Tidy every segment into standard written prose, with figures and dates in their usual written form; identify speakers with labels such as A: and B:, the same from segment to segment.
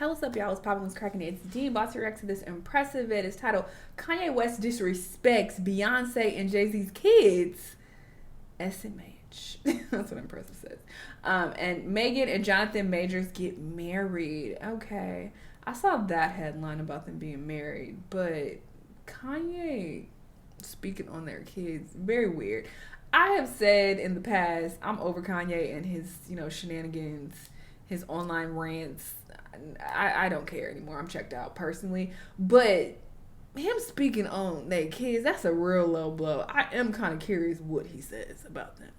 A: Hey, what's up, y'all? It's poppin', what's cracking? It's Dean about to react to this impressive vid. It's titled Kanye West Disrespects Beyonce and Jay-Z's Kids. SMH. That's what impressive says. And Megan and Jonathan Majors get married. Okay. I saw that headline about them being married, but Kanye speaking on their kids, very weird. I have said in the past, I'm over Kanye and his, shenanigans, his online rants. I don't care anymore. I'm checked out personally. But him speaking on their kids, that's a real low blow. I am kind of curious what he says about them.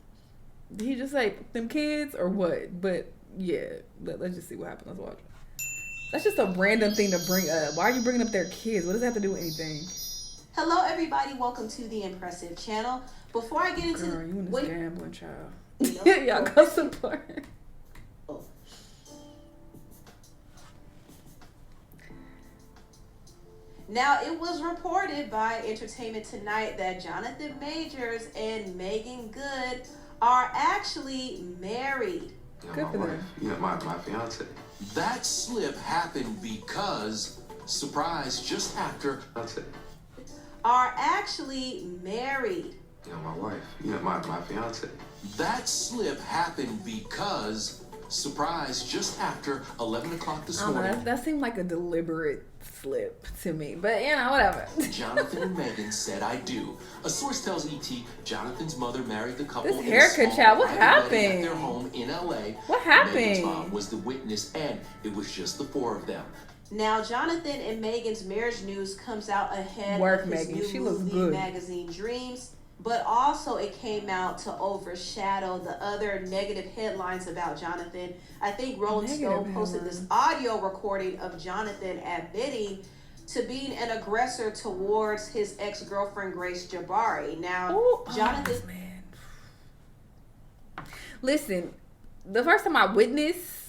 A: Did he just say them kids or what? But yeah, let's just see what happens. Let's watch. That's just a random thing to bring up. Why are you bringing up their kids? What does that have to do with anything?
B: Hello, everybody. Welcome to the Impressive Channel. Before I get into
A: Girl, you and this gambling child.
B: Y'all
A: go support.
B: Now, it was reported by Entertainment Tonight that Jonathan Majors and Megan Good are actually married.
A: Good for them.
C: My fiance.
D: That slip happened because, surprise, just after.
C: That's it.
B: Are actually married.
C: My wife. My fiance.
D: That slip happened because, surprise, just after 11 o'clock this morning.
A: That seemed like a deliberate slip to me, but whatever.
D: Jonathan and Megan said I do. A source tells ET Jonathan's mother married the couple
A: This haircut child, what happened?
D: At their home in LA.
A: What happened?
D: Megan's mom was the witness, and it was just the four of them.
B: Now, Jonathan and Megan's marriage news comes out ahead of his
A: Megan.
B: new
A: She looks
B: movie
A: good.
B: magazine Dreams, but also it came out to overshadow the other negative headlines about Jonathan. I think Rolling Stone posted this audio recording of Jonathan admitting to being an aggressor towards his ex-girlfriend Grace Jabari. Now, Jonathan...
A: Listen, the first time I witnessed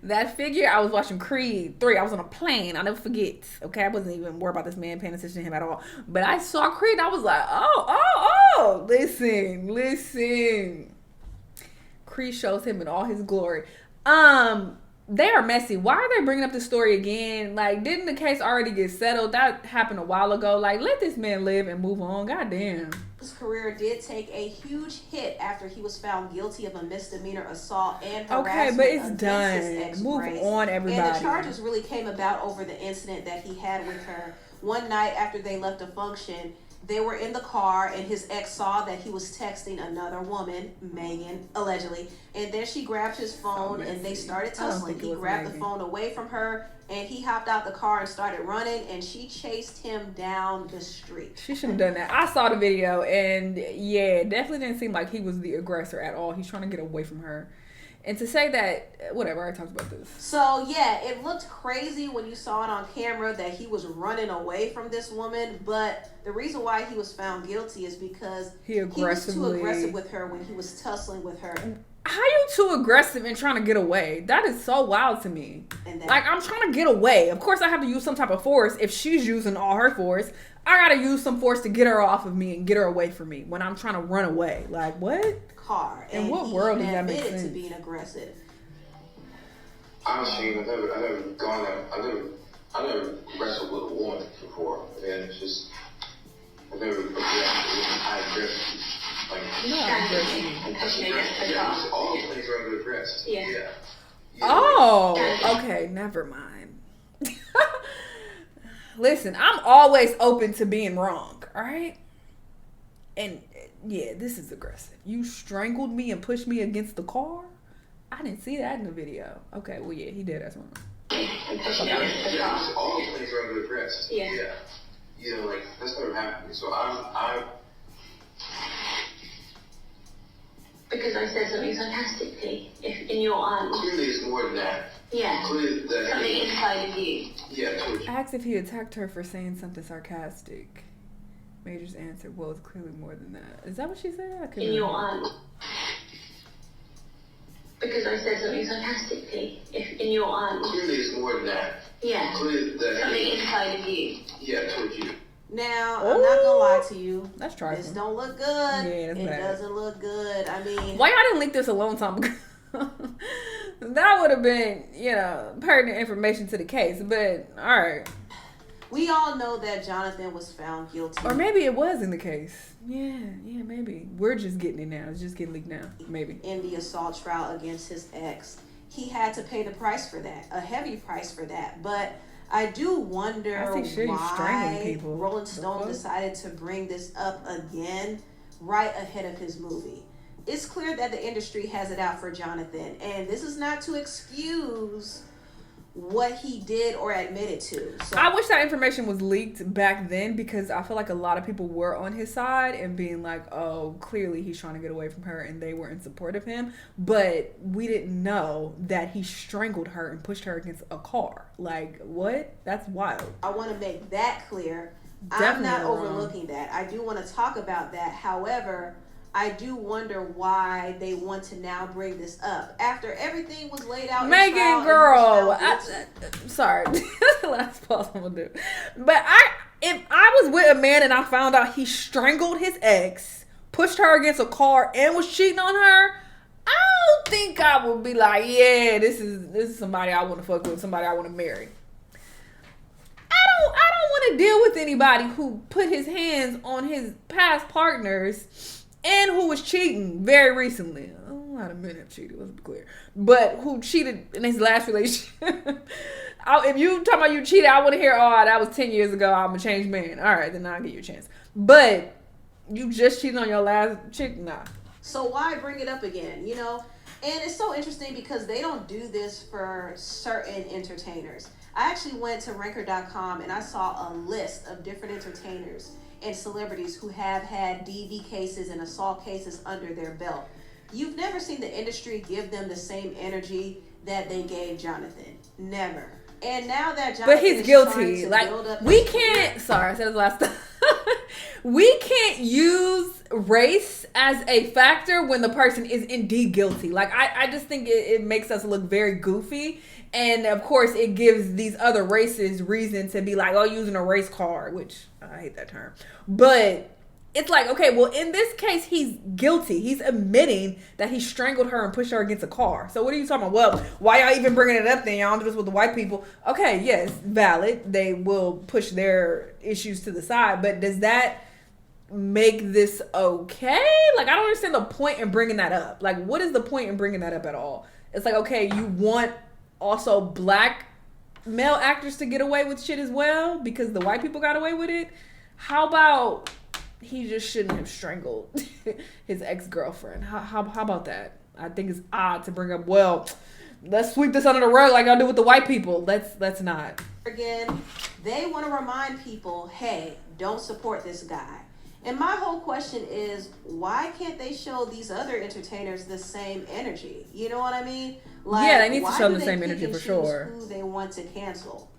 A: that figure, I was watching Creed 3. I was on a plane. I'll never forget. Okay, I wasn't even worried about this man paying attention to him at all. But I saw Creed. I was like, oh. Listen. Creed shows him in all his glory. They are messy. Why are they bringing up the story again? Like, didn't the case already get settled? That happened a while ago. Like, let this man live and move on. Goddamn.
B: His career did take a huge hit after he was found guilty of a misdemeanor assault and harassment.
A: Okay, but it's
B: against
A: done.
B: his ex-Grace.
A: Move on, everybody.
B: And the charges really came about over the incident that he had with her. One night after they left a function, they were in the car and his ex saw that he was texting another woman, Megan, allegedly. And then she grabbed his phone and they started tussling. He grabbed the phone away from her and he hopped out the car and started running and she chased him down the street.
A: She shouldn't have done that. I saw the video and yeah, it definitely didn't seem like he was the aggressor at all. He's trying to get away from her. And to say that, whatever, I already talked about this.
B: So, yeah, it looked crazy when you saw it on camera that he was running away from this woman. But the reason why he was found guilty is because he was too aggressive with her when he was tussling with her.
A: How you too aggressive and trying to get away? That is so wild to me. Like, I'm trying to get away. Of course, I have to use some type of force. If she's using all her force, I got to use some force to get her off of me and get her away from me when I'm trying to run away. Like, what?
B: Car.
A: In what world does that make sense?
B: To being aggressive.
C: Honestly, I never wrestled with a woman before. And it's just, I never aggressive. All the things are under aggressive. Yeah.
A: Oh, okay, never mind. Listen, I'm always open to being wrong, all right? And yeah, this is aggressive. You strangled me and pushed me against the car? I didn't see that in the video. Okay, well, yeah, he did. That's wrong.
C: All the things are under aggressive. Yeah. That's never happened. So I'm
E: because I said something sarcastically, if in your eyes.
C: Clearly it's more than that.
E: Yeah.
C: Clearly
E: something inside of you.
C: Yeah, towards you.
A: I asked if he attacked her for saying something sarcastic. Major's answer, well, it's clearly more than that. Is that what she said?
E: In your eyes. Because I said something sarcastically, if in your eyes.
C: Clearly it's more than that.
E: Yeah.
C: Clearly
E: something inside of you.
C: Yeah, towards you.
B: Now, I'm not gonna lie to you.
A: That's trifling.
B: This don't look good.
A: Yeah, that's
B: it
A: bad.
B: doesn't look good. I mean,
A: why y'all didn't leak this a long time ago? That would have been, pertinent information to the case. But all right.
B: We all know that Jonathan was found guilty.
A: Or maybe it was in the case. Yeah, maybe. We're just getting it now. It's just getting leaked now. Maybe.
B: In the assault trial against his ex. He had to pay the price for that. A heavy price for that. But I do wonder why Rolling Stone decided to bring this up again right ahead of his movie. It's clear that the industry has it out for Jonathan. And this is not to excuse what he did or admitted to. So
A: I wish that information was leaked back then, because I feel like a lot of people were on his side and being like, oh, clearly he's trying to get away from her, and they were in support of him. But we didn't know that he strangled her and pushed her against a car. Like, what? That's wild.
B: I want to make that clear.
A: Definitely
B: I'm not overlooking that. I do want to talk about that. However, I do wonder why they want to now bring this up after everything was laid out.
A: Megan, girl, sorry, that's the last pause I'm gonna do. But if I was with a man and I found out he strangled his ex, pushed her against a car, and was cheating on her, I don't think I would be like, yeah, this is somebody I want to fuck with, somebody I want to marry. I don't want to deal with anybody who put his hands on his past partners and who was cheating very recently. A lot of men have cheated, let's be clear. But who cheated in his last relationship. If you talking about you cheated, I want to hear, oh, that was 10 years ago, I'm a changed man. All right, then I'll give you a chance. But you just cheated on your last chick? Nah.
B: So why bring it up again, And it's so interesting because they don't do this for certain entertainers. I actually went to ranker.com and I saw a list of different entertainers and celebrities who have had DV cases and assault cases under their belt. You've never seen the industry give them the same energy that they gave Jonathan. Never. And now that Jonathan
A: but he's guilty. Like, we can't. Sorry, I said it last time. We can't use race as a factor when the person is indeed guilty. Like, I just think it makes us look very goofy. And of course, it gives these other races reason to be like, oh, using a race card, which I hate that term. But it's like, okay, well, in this case, he's guilty. He's admitting that he strangled her and pushed her against a car. So what are you talking about? Well, why y'all even bringing it up then? Y'all do this with the white people. Okay, yes, valid. They will push their issues to the side. But does that make this okay? Like, I don't understand the point in bringing that up. Like, what is the point in bringing that up at all? It's like, okay, you want also black male actors to get away with shit as well because the white people got away with it. How about he just shouldn't have strangled his ex-girlfriend? How about that? I think it's odd to bring up, well, let's sweep this under the rug like I do with the white people. Let's not.
B: Again, they want to remind people, hey, don't support this guy. And my whole question is, why can't they show these other entertainers the same energy? You know what I mean? Like,
A: yeah, they need to show them the same energy for sure.
B: Who they want to cancel.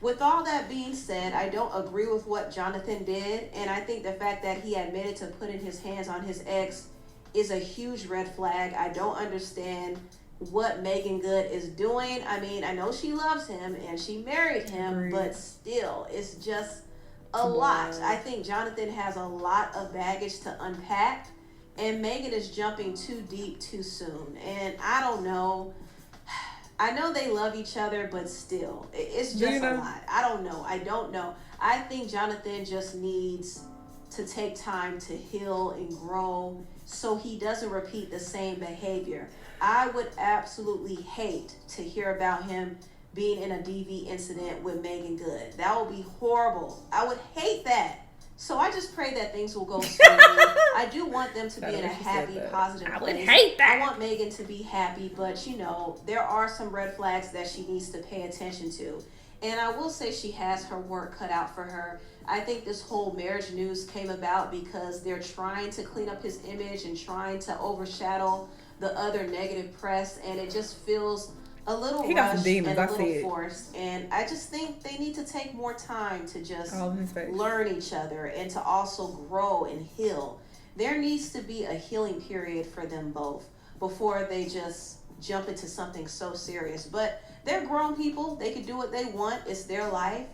B: With all that being said, I don't agree with what Jonathan did, and I think the fact that he admitted to putting his hands on his ex is a huge red flag. I don't understand what Megan Good is doing. I mean, I know she loves him and she married him, but still, it's just a lot. I think Jonathan has a lot of baggage to unpack, and Megan is jumping too deep too soon. And I don't know. I know they love each other, but still, it's just a lot. I don't know. I think Jonathan just needs to take time to heal and grow so he doesn't repeat the same behavior. I would absolutely hate to hear about him being in a DV incident with Megan Good. That would be horrible. I would hate that. So I just pray that things will go smoothly. I do want them to be in a happy, positive place.
A: I would hate that.
B: I want Megan to be happy, but there are some red flags that she needs to pay attention to. And I will say she has her work cut out for her. I think this whole marriage news came about because they're trying to clean up his image and trying to overshadow the other negative press, and it just feels a little rushed and a little forced. And I just think they need to take more time to just learn each other and to also grow and heal. There needs to be a healing period for them both before they just jump into something so serious. But they're grown people. They can do what they want. It's their life.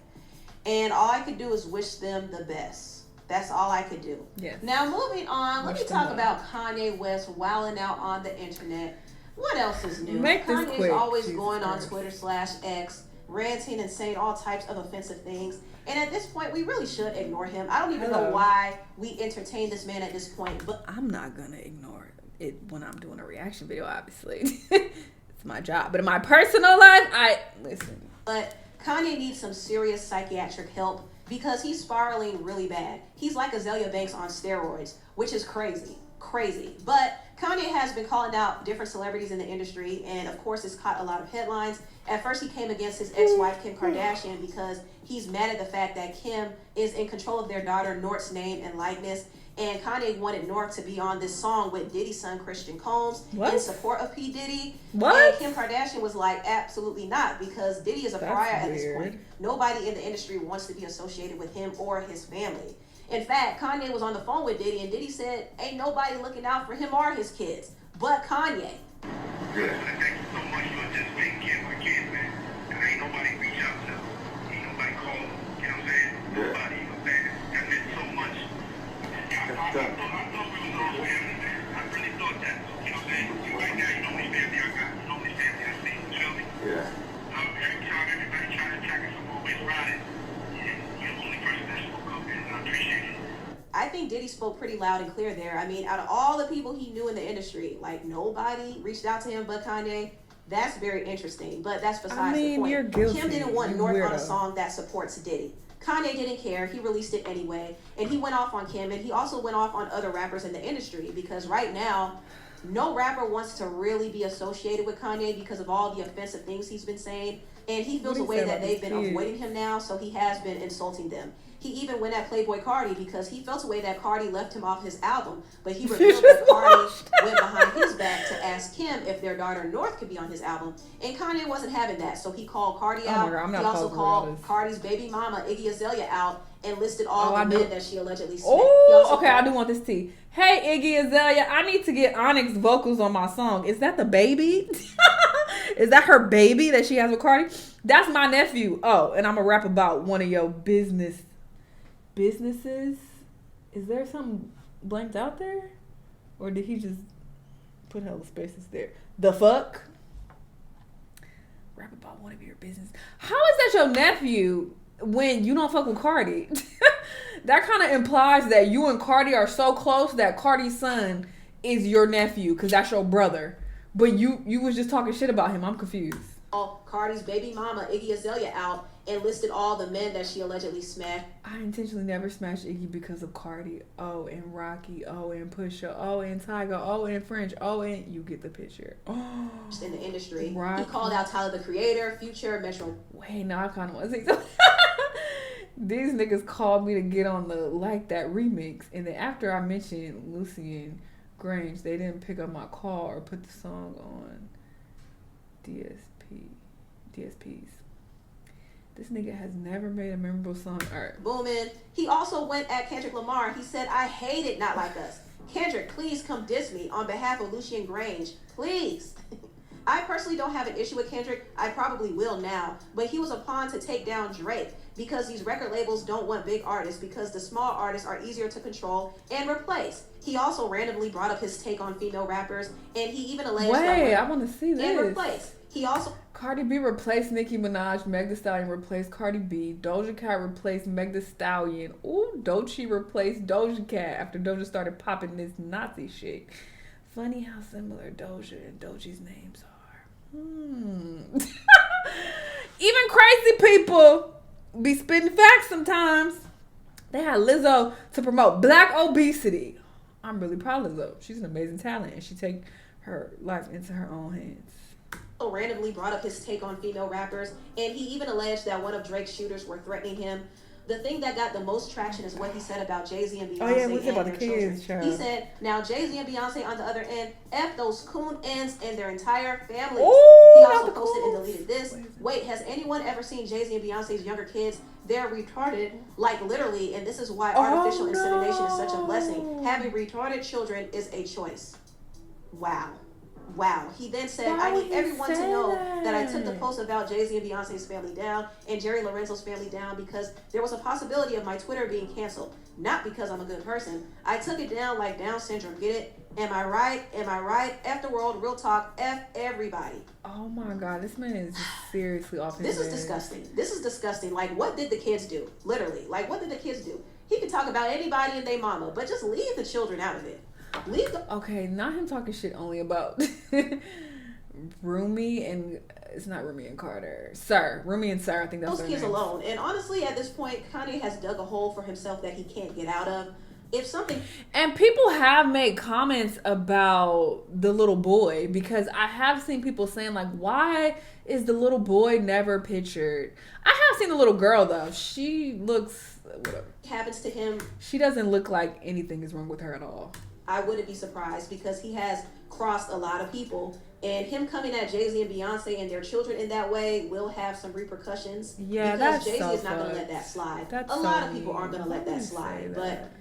B: And all I could do is wish them the best. That's all I could do.
A: Yes.
B: Now, moving on, let me talk about Kanye West wilding out on the internet. What else is new?
A: Make this
B: Kanye's
A: quick.
B: always
A: Jesus
B: going on
A: Christ.
B: Twitter/X, ranting and saying all types of offensive things. And at this point, we really should ignore him. I don't even know why we entertain this man at this point. But
A: I'm not gonna ignore it when I'm doing a reaction video, obviously. It's my job. But in my personal life, listen.
B: But Kanye needs some serious psychiatric help because he's spiraling really bad. He's like Azalea Banks on steroids, which is crazy. But Kanye has been calling out different celebrities in the industry, and of course it's caught a lot of headlines. At first he came against his ex-wife Kim Kardashian because he's mad at the fact that Kim is in control of their daughter North's name and likeness, and Kanye wanted North to be on this song with Diddy's son Christian Combs in support of P. Diddy. And Kim Kardashian was like, absolutely not, because Diddy is a pariah at this point. Nobody in the industry wants to be associated with him or his family. In fact, Kanye was on the phone with Diddy, and Diddy said, ain't nobody looking out for him or his kids, but Kanye.
C: Good.
F: Thank you so much for just taking care of my kids, man. And ain't nobody reach out to them. Ain't nobody call them. You know what I'm saying? Nobody, you know what I'm saying? That meant so much. I thought we was all family, man. I really thought that. You know what I'm saying? Right now, you know how many family I got. You know how many family I see. You feel me?
C: Yeah.
F: Every time everybody trying to attack us, I'm always riding. And you're the only person that spoke up, and I appreciate it.
B: I think Diddy spoke pretty loud and clear there. I mean, out of all the people he knew in the industry, like nobody reached out to him but Kanye. That's very interesting, but that's besides the point.
A: You're guilty.
B: Kim didn't want
A: You
B: North on
A: weirdo.
B: a song that supports Diddy. Kanye didn't care. He released it anyway, and he went off on Kim, and he also went off on other rappers in the industry because right now, no rapper wants to really be associated with Kanye because of all the offensive things he's been saying, and he feels a way that they've been avoiding him now, so he has been insulting them. He even went at Playboy Cardi because he felt a way that Cardi left him off his album, but he revealed that Cardi went behind his back to ask Kim if their daughter North could be on his album, and Kanye wasn't having that, so he called Cardi out.
A: God,
B: he also called Cardi's baby mama, Iggy Azalea, out and listed all the men that she allegedly smacked.
A: Oh, okay, I do want this tea. Hey, Iggy Azalea, I need to get Onyx vocals on my song. Is that the baby? Is that her baby that she has with Cardi? That's my nephew. Oh, and I'm going to rap about one of your businesses. Is there something blanked out there? Or did he just put hella spaces there? The fuck? Rap about one of your business. How is that your nephew when you don't fuck with Cardi? That kind of implies that you and Cardi are so close that Cardi's son is your nephew because that's your brother. But you was just talking shit about him. I'm confused.
B: Cardi's baby mama, Iggy Azalea, out and listed all the men that she allegedly smacked.
A: I intentionally never smashed Iggy because of Cardi. Oh, and Rocky. Oh, and Pusha. Oh, and Tyga. Oh, and French. Oh, and you get the picture. Oh,
B: in the industry.
A: Rocky.
B: He called out Tyler, the Creator, Future, Metro.
A: Wait, no, I kind of want to say something. These niggas called me to get on the Like That remix. And then after I mentioned Lucian Grange, they didn't pick up my call or put the song on DSPs. This nigga has never made a memorable song. All right.
B: Booming. He also went at Kendrick Lamar. He said, I hate it, not like us. Kendrick, please come diss me on behalf of Lucian Grange. Please. I personally don't have an issue with Kendrick. I probably will now. But he was a pawn to take down Drake because these record labels don't want big artists because the small artists are easier to control and replace. He also randomly brought up his take on female rappers, and he even alleged
A: Wait, I want to see this.
B: And replace. He also...
A: Cardi B replaced Nicki Minaj. Meg Thee Stallion replaced Cardi B. Doja Cat replaced Meg Thee Stallion. Ooh, Doechii replaced Doja Cat after Doja started popping this Nazi shit. Funny how similar Doja and Doechie's names are. Even crazy people be spitting facts sometimes. They had Lizzo to promote black obesity. I'm really proud of Lizzo. She's an amazing talent, and she take her life into her own hands.
B: Randomly brought up his take on female rappers, and he even alleged that one of Drake's shooters were threatening him. The thing that got the most traction is what he said about Jay-Z and Beyonce and their children. He said, now Jay-Z and Beyonce on the other end, F those coon ends and their entire families.
A: Ooh,
B: he also posted and deleted this. Wait, has anyone ever seen Jay-Z and Beyonce's younger kids? They're retarded, like literally, and this is why artificial insemination is such a blessing. Having retarded children is a choice. Wow. Wow. He then said,
A: Why
B: I
A: would
B: need
A: he
B: everyone to
A: say
B: know that I took the
A: that?
B: post about Jay-Z and Beyonce's family down and Jerry Lorenzo's family down because there was a possibility of my Twitter being canceled. Not because I'm a good person. I took it down like Down syndrome. Get it? Am I right? Am I right? F the world, real talk, F everybody.
A: Oh my God, this man is seriously off his
B: This is
A: head.
B: disgusting. This is disgusting. Like, what did the kids do? Literally. Like, what did the kids do? He can talk about anybody and their mama, but just leave the children out of it. Leave the...
A: Okay, not him talking shit only about Rumi and... It's not Rumi and Carter. Sir. Rumi and Sir, I think that's
B: those
A: their
B: kids
A: names.
B: alone. And honestly, at this point, Kanye has dug a hole for himself that he can't get out of. If something...
A: And people have made comments about the little boy, because I have seen people saying, like, why is the little boy never pictured? I have seen the little girl, though. She looks... whatever.
B: happens to him,
A: She doesn't look like anything is wrong with her at all.
B: I wouldn't be surprised because he has crossed a lot of people. And him coming at Jay-Z and Beyonce and their children in that way will have some repercussions.
A: Yeah,
B: because
A: that's
B: Jay-Z
A: so
B: is not going to
A: fucked.
B: let that slide.
A: That's
B: a
A: so
B: lot of people
A: mean.
B: aren't going to let
A: Why
B: that
A: would you
B: slide.
A: say
B: But
A: that?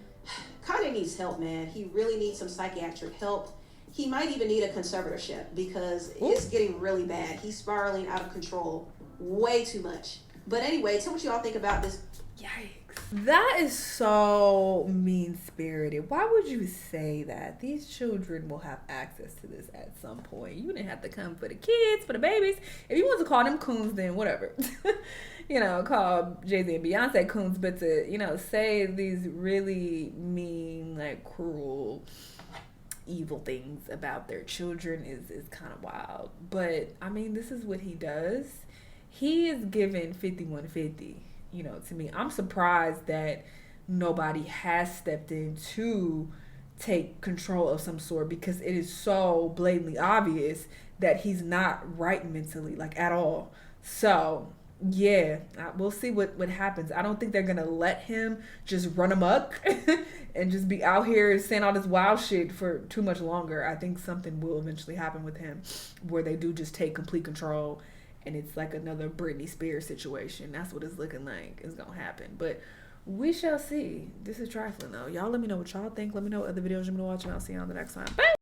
B: Kanye needs help, man. He really needs some psychiatric help. He might even need a conservatorship because it's getting really bad. He's spiraling out of control way too much. But anyway, tell what y'all think about this.
A: Yikes. That is so mean-spirited. Why would you say that? These children will have access to this at some point. You didn't have to come for the kids, for the babies. If you want to call them coons, then whatever. Call Jay-Z and Beyonce coons, but to, say these really mean, like, cruel, evil things about their children is kind of wild. But, I mean, this is what he does. He is given 5150. To me, I'm surprised that nobody has stepped in to take control of some sort, because it is so blatantly obvious that he's not right mentally, like, at all. So, yeah, we'll see what happens. I don't think they're going to let him just run amok and just be out here saying all this wild shit for too much longer. I think something will eventually happen with him where they do just take complete control. And it's like another Britney Spears situation. That's what it's looking like is going to happen. But we shall see. This is trifling, though. Y'all let me know what y'all think. Let me know what other videos you're going to watch, and I'll see you on the next time. Bye!